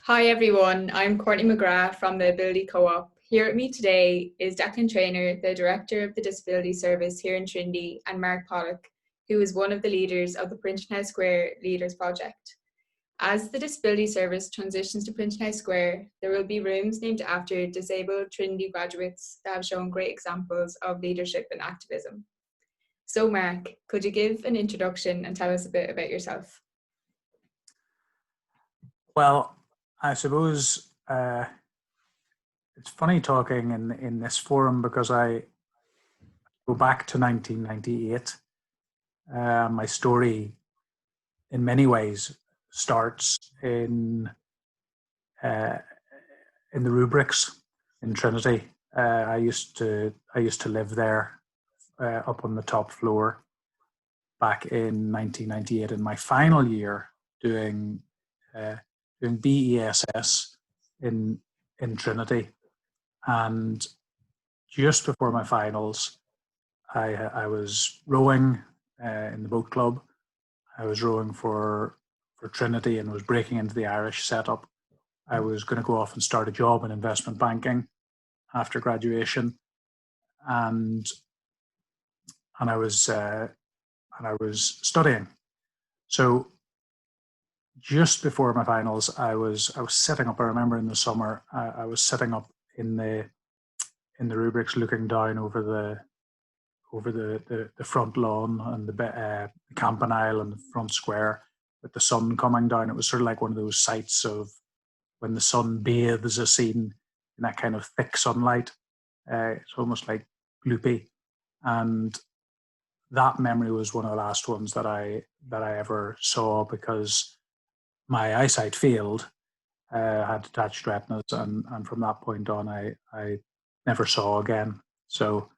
Hi everyone, I'm Courtney McGrath from the Ability Co-op. Here with me today is Declan Traynor, the Director of the Disability Service here in Trinity, and Mark Pollock, who is one of the leaders of the Printing House Square Leaders Project. As the Disability Service transitions to Printing House Square, there will be rooms named after disabled Trinity graduates that have shown great examples of leadership and activism. So Mark, could you give an introduction and tell us a bit about yourself? Well, I suppose it's funny talking in this forum because I go back to 1998. My story, in many ways, starts in the rubrics in Trinity. I used to live there up on the top floor back in 1998 in my final year doing BESS in Trinity, and just before my finals, I was rowing in the boat club. I was rowing for Trinity and was breaking into the Irish setup. I was going to go off and start a job in investment banking after graduation, and I was studying. So just before my finals, I was sitting up. I remember in the summer, I was sitting up in the rubrics, looking down over the front lawn and the campanile and the front square with the sun coming down. It was sort of like one of those sights of when the sun bathes a scene in that kind of thick sunlight. It's almost like gloopy, and that memory was one of the last ones that I ever saw because my eyesight failed. Had detached retinas, and from that point on, I never saw again. So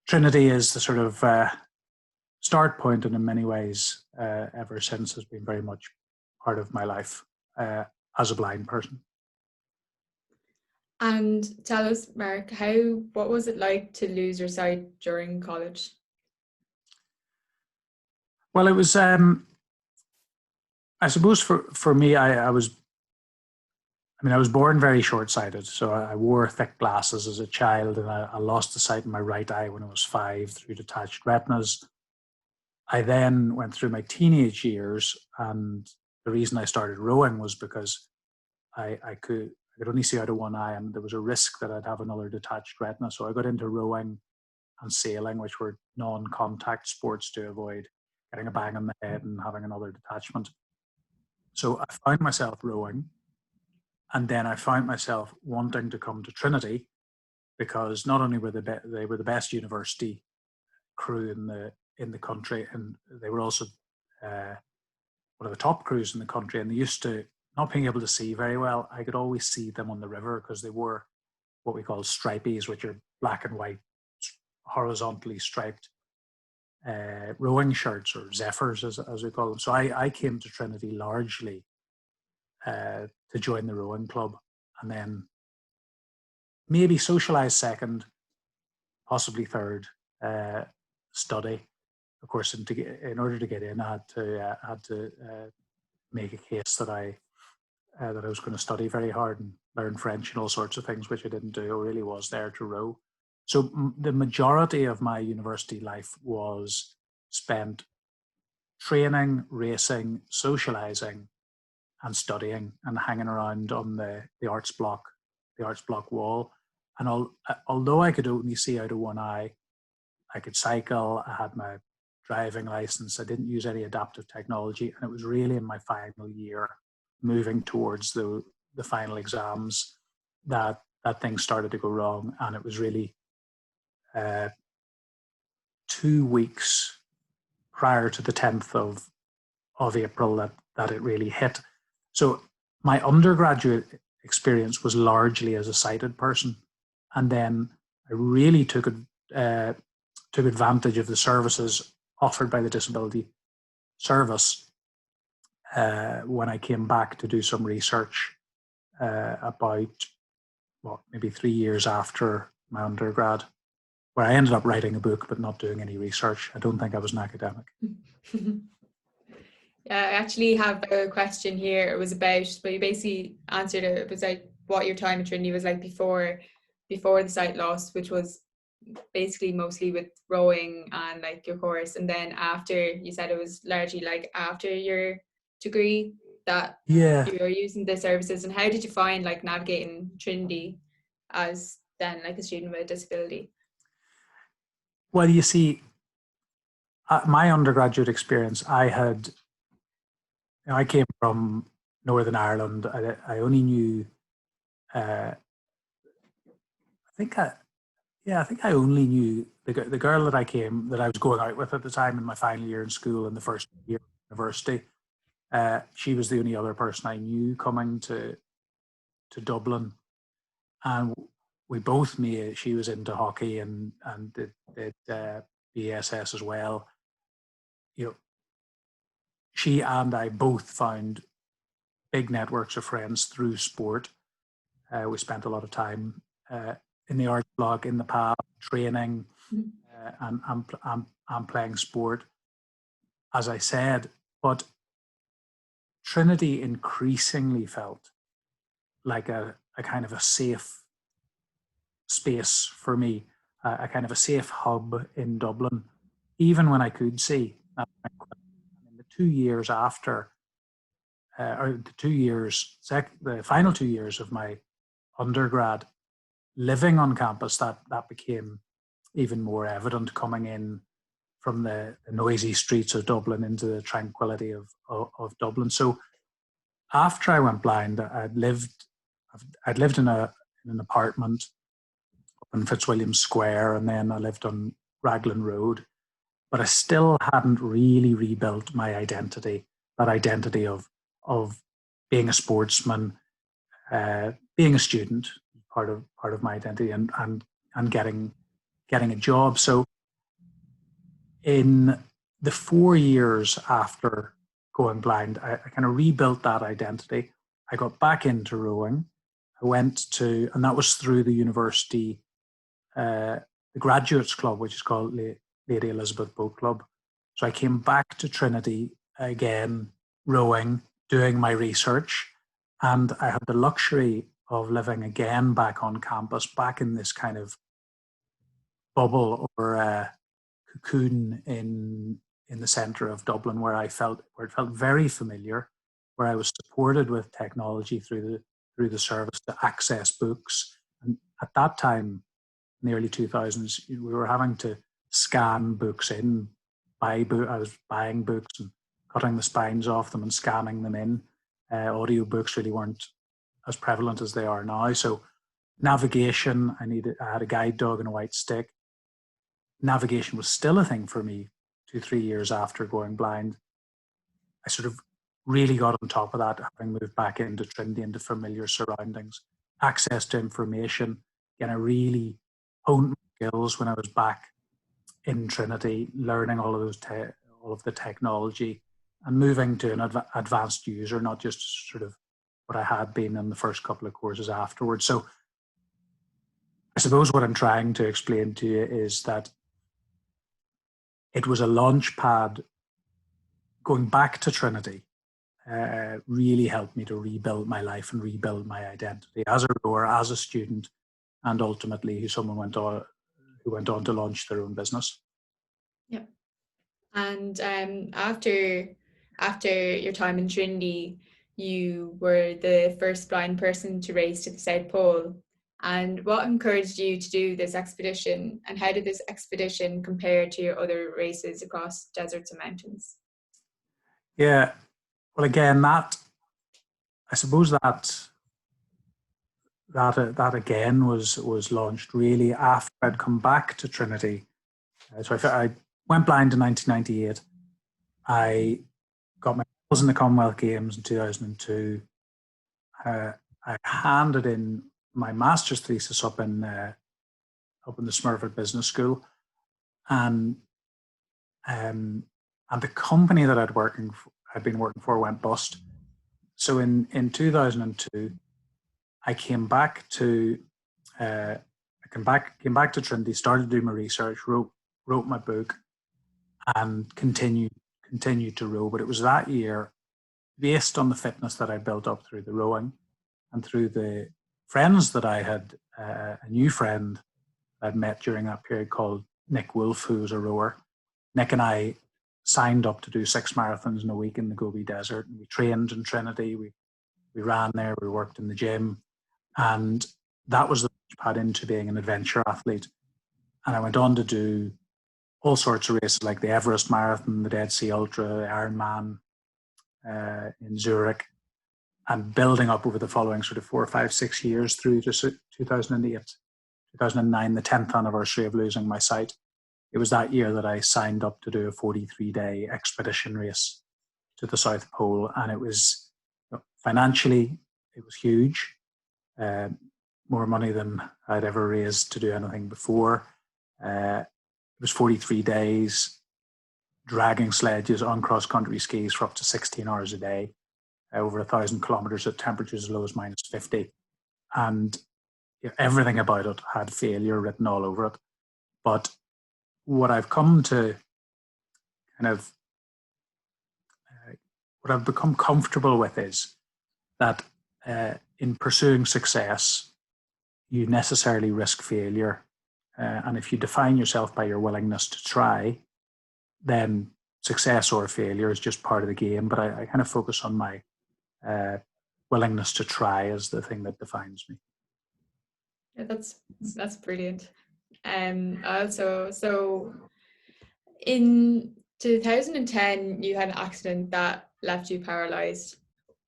Trinity is the sort of start point, and in many ways, ever since, has been very much part of my life as a blind person. And tell us, Mark, what was it like to lose your sight during college? Well, it was, I suppose for me, I was born very short-sighted. So I wore thick glasses as a child, and I lost the sight in my right eye when I was 5 through detached retinas. I then went through my teenage years, and the reason I started rowing was because I could only see out of one eye, and there was a risk that I'd have another detached retina. So I got into rowing and sailing, which were non-contact sports to avoid getting a bang on the head and having another detachment. So I found myself rowing, and then I found myself wanting to come to Trinity because not only were they were the best university crew in the country, and they were also one of the top crews in the country, and they used to, not being able to see very well, I could always see them on the river because they wore what we call stripies, which are black and white, horizontally striped rowing shirts, or zephyrs as we call them. So I came to Trinity largely to join the rowing club, and then maybe socialize second, possibly third, study. Of course, in order to get in, I had to make a case that I was going to study very hard and learn French and all sorts of things, which I didn't do. I really was there to row. So the majority of my university life was spent training, racing, socializing, and studying, and hanging around on the arts block wall. And although I could only see out of one eye, I could cycle. I had my driving license. I didn't use any adaptive technology, and it was really in my final year, moving towards the final exams, that things started to go wrong. And it was really 2 weeks prior to the 10th of April that it really hit. So my undergraduate experience was largely as a sighted person, and then I really took advantage of the services offered by the Disability Service when I came back to do some research about maybe 3 years after my undergrad, where I ended up writing a book but not doing any research. I don't think I was an academic. Yeah, I actually have a question here. It was about, but you basically answered it. It was like what your time at Trinity was like before the sight loss, which was basically mostly with rowing and like your course, and then after, you said it was largely like after your degree that Yeah. you're using the services. And how did you find like navigating Trinity as then like a student with a disability? Well, you see, my undergraduate experience, I came from Northern Ireland. I only knew, I think I think I only knew the girl that I was going out with at the time in my final year in school and the first year of university. She was the only other person I knew coming to Dublin, and we both made. She was into hockey and did BSS as well. You know, she and I both found big networks of friends through sport. We spent a lot of time in the art block, in the pub, training, and playing sport, as I said. But Trinity increasingly felt like a kind of a safe space for me, a kind of a safe hub in Dublin, even when I could see. I mean, the 2 years after, or the 2 years, the final 2 years of my undergrad, living on campus, that became even more evident coming in from the noisy streets of Dublin into the tranquility of Dublin. So after I went blind, I'd lived in an apartment in Fitzwilliam Square, and then I lived on Raglan Road. But I still hadn't really rebuilt my identity, that identity of being a sportsman, being a student, part of my identity, and getting a job. So in the 4 years after going blind, I kind of rebuilt that identity. I got back into rowing. I went to, and that was through the university, the Graduates Club, which is called Lady Elizabeth Boat Club. So I came back to Trinity again, rowing, doing my research, and I had the luxury of living again back on campus, back in this kind of bubble or cocoon in the centre of Dublin, where it felt very familiar, where I was supported with technology through the service to access books. And at that time, in the early 2000s, we were having to scan books in, I was buying books and cutting the spines off them and scanning them in. Audio books really weren't as prevalent as they are now. So navigation, I had a guide dog and a white stick. Navigation was still a thing for me 2, 3 years after going blind. I sort of really got on top of that, having moved back into Trinity, into familiar surroundings, access to information. Again, I really honed my skills when I was back in Trinity, learning all of the technology and moving to an advanced user, not just sort of what I had been in the first couple of courses afterwards. So I suppose what I'm trying to explain to you is that it was a launch pad. Going back to Trinity really helped me to rebuild my life and rebuild my identity as a rower, as a student, and ultimately who went on to launch their own business. Yeah. And after your time in Trinity, you were the first blind person to race to the South Pole. And what encouraged you to do this expedition? And how did this expedition compare to your other races across deserts and mountains? Yeah, well, again, I suppose that again was launched really after I'd come back to Trinity. So I went blind in 1998. I got my medals in the Commonwealth Games in 2002. I handed in my master's thesis up in the Smurfit Business School, and the company that I'd been working for went bust. So in 2002, I came back to came back to Trinity, started doing my research, wrote my book, and continued continued to row. But it was that year, based on the fitness that I built up through the rowing and through the friends that I had, a new friend I'd met during that period called Nick Wolf, who was a rower. Nick and I signed up to do 6 marathons in a week in the Gobi Desert. And we trained in Trinity. We ran there. We worked in the gym. And that was the pad into being an adventure athlete. And I went on to do all sorts of races like the Everest Marathon, the Dead Sea Ultra, the Ironman in Zurich, and building up over the following sort of 4, 5, 6 years through to 2008, 2009, the 10th anniversary of losing my sight. It was that year that I signed up to do a 43-day expedition race to the South Pole. And it was, financially, it was huge. More money than I'd ever raised to do anything before. It was 43 days, dragging sledges on cross-country skis for up to 16 hours a day, over 1,000 kilometers at temperatures as low as -50. And everything about it had failure written all over it. But what I've come to what I've become comfortable with is that in pursuing success, you necessarily risk failure. And if you define yourself by your willingness to try, then success or failure is just part of the game. But I kind of focus on my willingness to try as the thing that defines me. Yeah, that's brilliant. Also, so in 2010, you had an accident that left you paralyzed.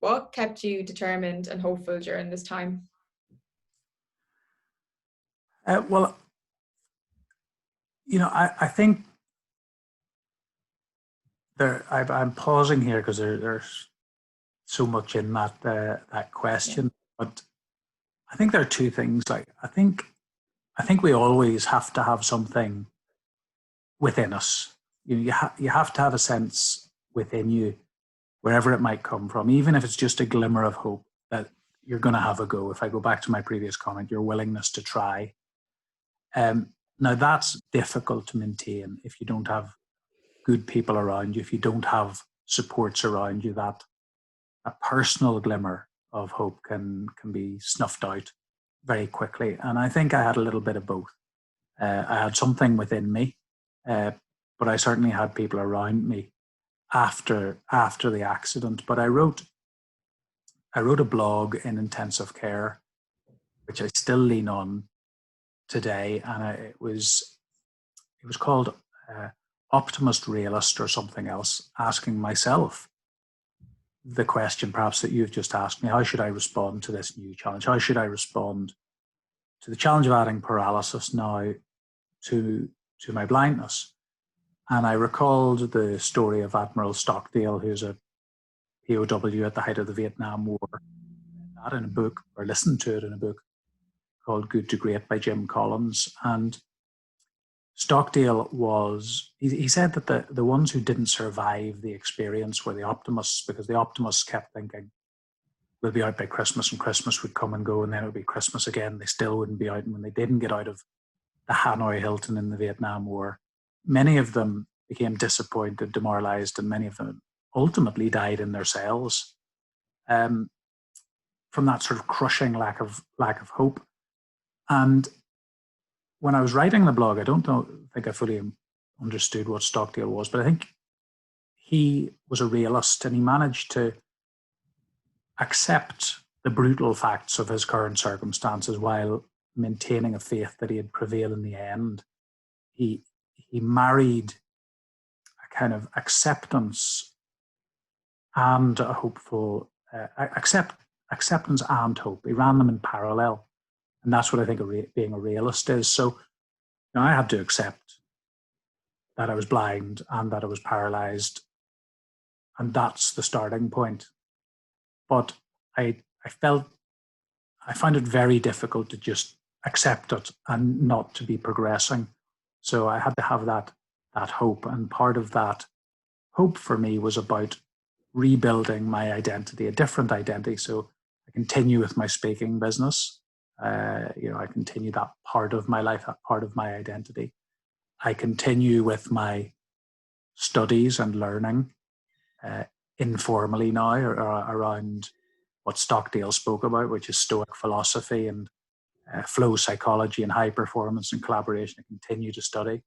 What kept you determined and hopeful during this time? Well, I think I'm pausing here because there's so much in that question. Yeah. But I think there are two things. Like I think we always have to have something within us. You have to have a sense within you, wherever it might come from, even if it's just a glimmer of hope that you're going to have a go. If I go back to my previous comment, your willingness to try. Now that's difficult to maintain if you don't have good people around you, if you don't have supports around you. That a personal glimmer of hope can be snuffed out very quickly. And I think I had a little bit of both. I had something within me, but I certainly had people around me after the accident. But I wrote a blog in intensive care, which I still lean on today, and it was called Optimist Realist or something else, asking myself the question perhaps that you've just asked me: how should I respond to this new challenge? How should I respond to the challenge of adding paralysis now to my blindness? And I recalled the story of Admiral Stockdale, who's a POW at the height of the Vietnam War. That in a book, or listened to it in a book called Good to Great by Jim Collins. And Stockdale he said that the ones who didn't survive the experience were the optimists, because the optimists kept thinking, we'll be out by Christmas, and Christmas would come and go, and then it would be Christmas again. They still wouldn't be out. And when they didn't get out of the Hanoi Hilton in the Vietnam War, many of them became disappointed, demoralized, and many of them ultimately died in their cells from that sort of crushing lack of hope. And when I was writing the blog, I don't think I fully understood what Stockdale was, but I think he was a realist, and he managed to accept the brutal facts of his current circumstances while maintaining a faith that he'd prevail in the end. He married a kind of acceptance and a hopeful acceptance and hope. He ran them in parallel. And that's what I think being a realist is. So I had to accept that I was blind and that I was paralyzed. And that's the starting point. But I found it very difficult to just accept it and not to be progressing. So I had to have that hope. And part of that hope for me was about rebuilding my identity, a different identity. So I continue with my speaking business. I continue that part of my life, that part of my identity. I continue with my studies and learning informally now around what Stockdale spoke about, which is Stoic philosophy and flow psychology and high performance and collaboration. I continue to study.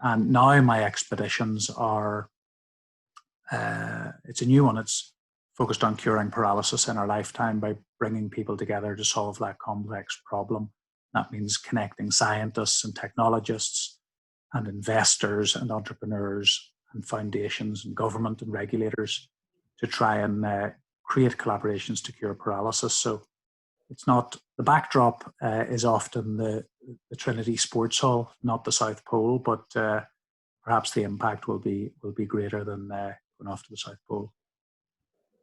And now my expeditions are, it's a new one. It's focused on curing paralysis in our lifetime by bringing people together to solve that complex problem. That means connecting scientists and technologists and investors and entrepreneurs and foundations and government and regulators to try and create collaborations to cure paralysis. So it's not, the backdrop is often the Trinity Sports Hall, not the South Pole, but perhaps the impact will be greater than going off to the South Pole.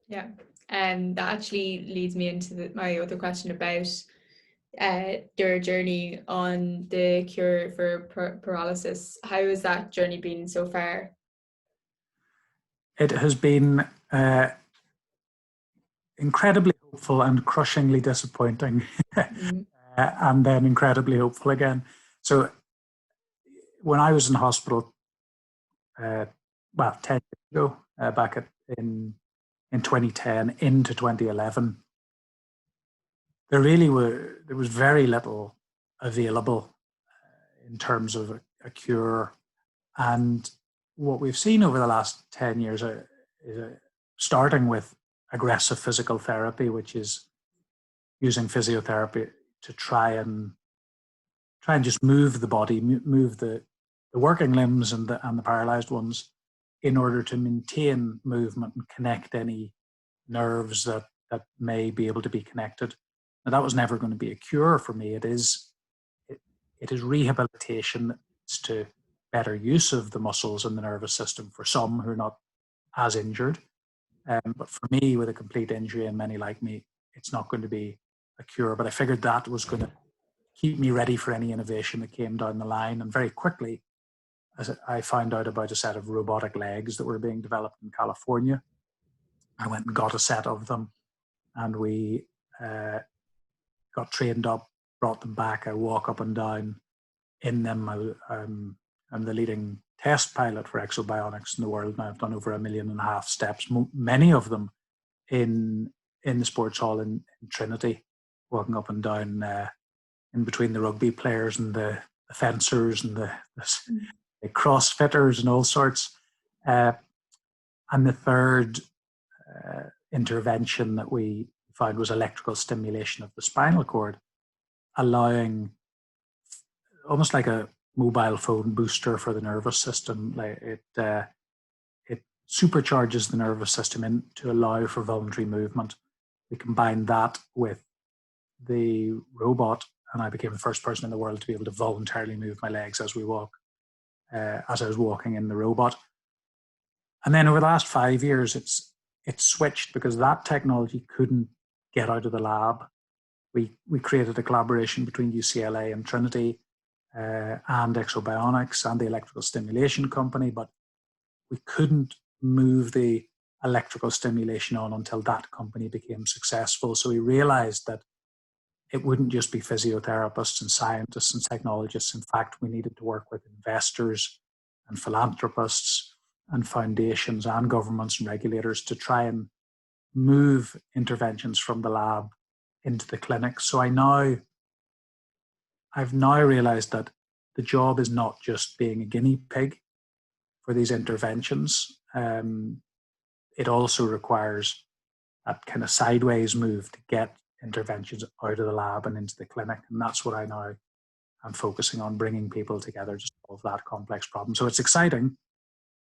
Yeah, and that actually leads me into my other question about your journey on the cure for paralysis. How has that journey been so far? It has been incredibly hopeful and crushingly disappointing, and then incredibly hopeful again. So when I was in hospital, 10 years ago, back in 2010 into 2011, there was very little available in terms of a cure. And what we've seen over the last 10 years is starting with aggressive physical therapy, which is using physiotherapy to try and just move the body, move the working limbs and the paralyzed ones in order to maintain movement and connect any nerves that may be able to be connected. Now, that was never going to be a cure for me. It is rehabilitation that's to better use of the muscles and the nervous system for some who are not as injured. But for me, with a complete injury, and many like me, it's not going to be a cure. But I figured that was going to keep me ready for any innovation that came down the line. And very quickly, as I found out about a set of robotic legs that were being developed in California, I went and got a set of them, and we got trained up, brought them back. I walk up and down in them. I'm the leading test pilot for exobionics in the world now. I've done over 1.5 million steps, many of them in the sports hall in Trinity, walking up and down in between the rugby players and the fencers and the crossfitters and all sorts. And the third intervention that we found was electrical stimulation of the spinal cord, allowing almost like a mobile phone booster for the nervous system. Like it supercharges the nervous system to allow for voluntary movement. We combined that with the robot, and I became the first person in the world to be able to voluntarily move my legs as we walk, as I was walking in the robot. And then over the last 5 years, it's switched because that technology couldn't get out of the lab. We created a collaboration between UCLA and Trinity and Exobionics and the electrical stimulation company, but we couldn't move the electrical stimulation on until that company became successful. So we realized that it wouldn't just be physiotherapists and scientists and technologists. In fact, we needed to work with investors and philanthropists and foundations and governments and regulators to try and move interventions from the lab into the clinic. So I've now realized that the job is not just being a guinea pig for these interventions. It also requires that kind of sideways move to get interventions out of the lab and into the clinic. And that's what I now am focusing on, bringing people together to solve that complex problem. So it's exciting,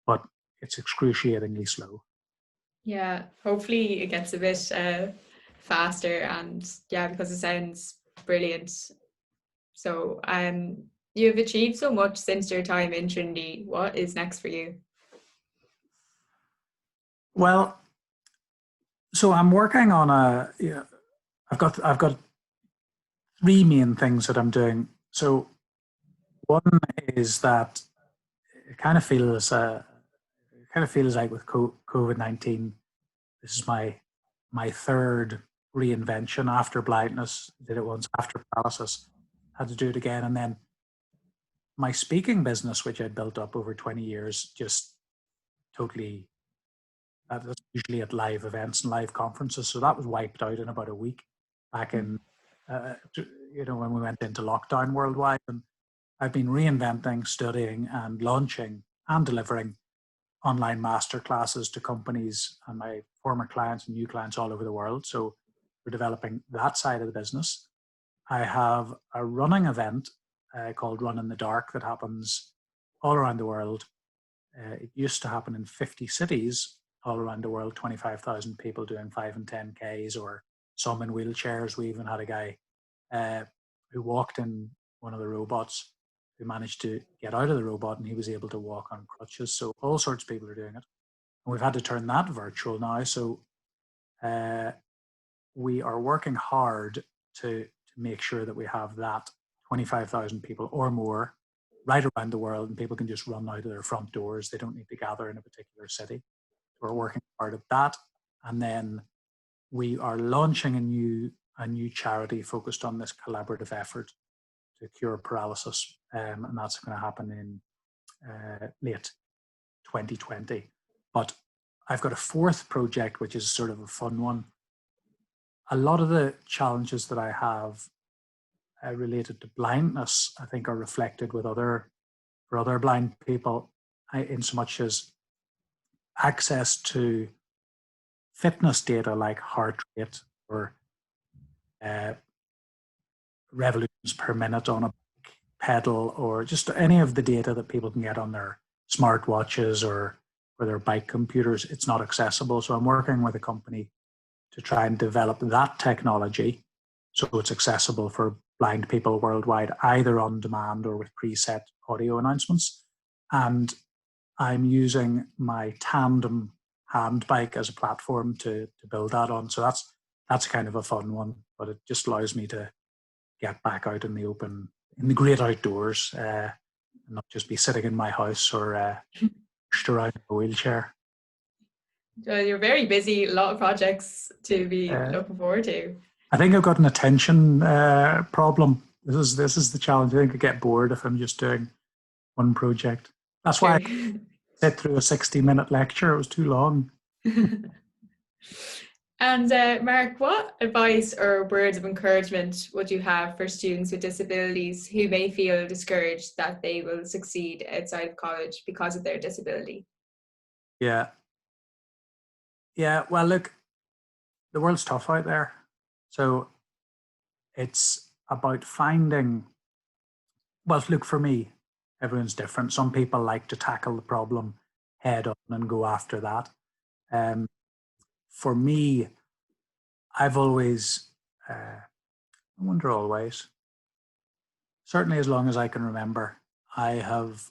but it's excruciatingly slow. Yeah, hopefully it gets a bit faster, and because it sounds brilliant. So you've achieved so much since your time in Trinity. What is next for you? Well, so I'm working on I've got 3 main things that I'm doing. So one is that it kind of feels like with COVID-19, this is my third reinvention after blindness. Did it once, after paralysis, had to do it again. And then my speaking business, which I'd built up over 20 years, just totally, that's usually at live events and live conferences. So that was wiped out in about a week back in, when we went into lockdown worldwide. And I've been reinventing, studying and launching and delivering online masterclasses to companies and my former clients and new clients all over the world. So we're developing that side of the business. I have a running event called Run in the Dark that happens all around the world. It used to happen in 50 cities all around the world, 25,000 people doing 5 and 10Ks, or some in wheelchairs. We even had a guy who walked in one of the robots who managed to get out of the robot and he was able to walk on crutches. So all sorts of people are doing it. And we've had to turn that virtual now. So we are working hard to make sure that we have that 25,000 people or more right around the world, and people can just run out of their front doors. They don't need to gather in a particular city. We're working hard at that. And then we are launching a new charity focused on this collaborative effort to cure paralysis. And that's going to happen in late 2020. But I've got a fourth project, which is sort of a fun one. A lot of the challenges that I have related to blindness, I think, are reflected with other blind people, in so much as access to fitness data like heart rate or revolutions per minute on a pedal, or just any of the data that people can get on their smartwatches or their bike computers. It's not accessible. So I'm working with a company to try and develop that technology so it's accessible for blind people worldwide, either on demand or with preset audio announcements. And I'm using my tandem hand bike as a platform to build that on. So that's kind of a fun one, but it just allows me to get back out in the open, in the great outdoors, and not just be sitting in my house or pushed around in a wheelchair. You're very busy, a lot of projects to be looking forward to. I think I've got an attention problem. This is the challenge. I think I get bored if I'm just doing one project. That's why I sit through a 60-minute lecture. It was too long. And Mark, what advice or words of encouragement would you have for students with disabilities who may feel discouraged that they will succeed outside of college because of their disability? Yeah, well, look, the world's tough out there. So it's about finding, well, look, for me, everyone's different. Some people like to tackle the problem head on and go after that. For me, I've always, certainly as long as I can remember, I have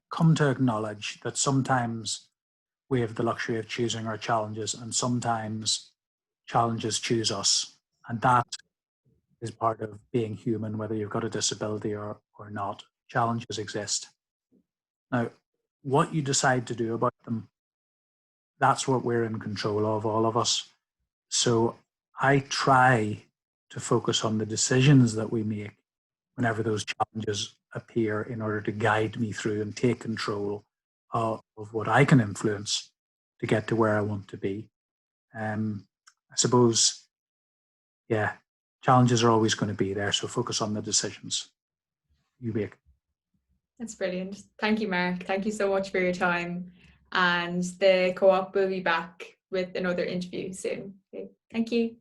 come to acknowledge that sometimes we have the luxury of choosing our challenges, and sometimes challenges choose us. And that is part of being human, whether you've got a disability or not. Challenges exist. Now, what you decide to do about them, that's what we're in control of, all of us. So I try to focus on the decisions that we make whenever those challenges appear, in order to guide me through and take control of what I can influence to get to where I want to be. I suppose, yeah, challenges are always going to be there. So focus on the decisions you make. That's brilliant. Thank you, Mark. Thank you so much for your time. And the co-op will be back with another interview soon. Okay. Thank you.